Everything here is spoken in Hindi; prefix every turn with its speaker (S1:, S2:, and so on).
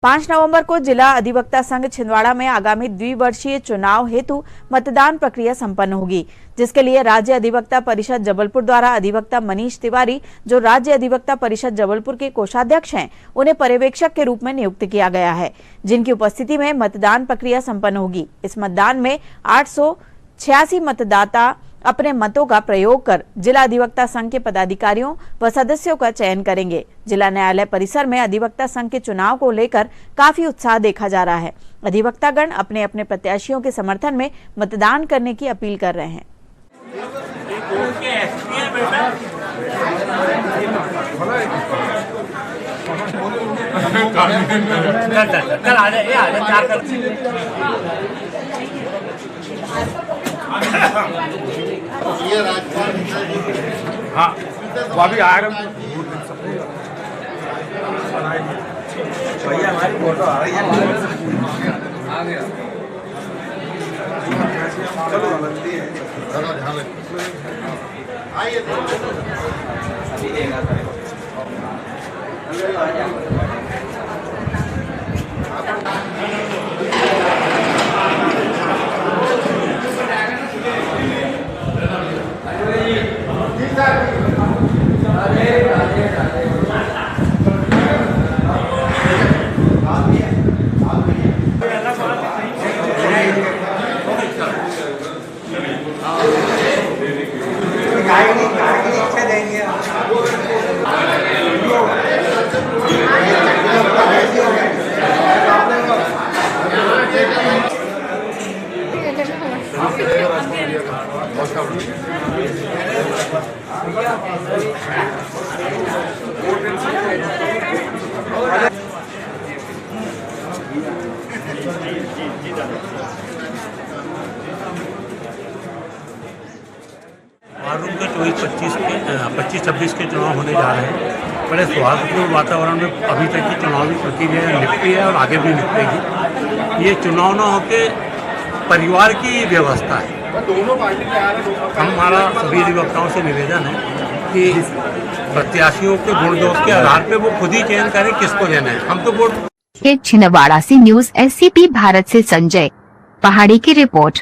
S1: 5 नवंबर को जिला अधिवक्ता संघ छिंदवाड़ा में आगामी द्विवर्षीय चुनाव हेतु मतदान प्रक्रिया संपन्न होगी, जिसके लिए राज्य अधिवक्ता परिषद जबलपुर द्वारा अधिवक्ता मनीष तिवारी, जो राज्य अधिवक्ता परिषद जबलपुर के कोषाध्यक्ष हैं, उन्हें पर्यवेक्षक के रूप में नियुक्त किया गया है, जिनकी उपस्थिति में मतदान प्रक्रिया संपन्न होगी। इस मतदान में 886 मतदाता अपने मतों का प्रयोग कर जिला अधिवक्ता संघ के पदाधिकारियों व सदस्यों का चयन करेंगे। जिला न्यायालय परिसर में अधिवक्ता संघ के चुनाव को लेकर काफी उत्साह देखा जा रहा है। अधिवक्तागण अपने अपने प्रत्याशियों के समर्थन में मतदान करने की अपील कर रहे हैं।
S2: ये राजपाल
S3: हाँ वो अभी आ रहे भैया, हमारी फोटो आ रही है। आ गया, चलो ध्यान आइए।
S4: वार्ड के 25-26 के चुनाव होने जा रहे हैं। बड़े सौहार्दपूर्ण वातावरण में अभी तक की चुनावी प्रक्रिया निपटी है और आगे भी निपटेगी। ये चुनाव न होके परिवार की व्यवस्था है। हमारा सभी अधिवक्ताओं से निवेदन है कि प्रत्याशियों के गुण दोष के आधार पे वो खुद ही चयन करें किसको देना है। हम तो वोट।
S5: छिंदवाड़ा से न्यूज़ SCP भारत से संजय पहाड़ी की रिपोर्ट।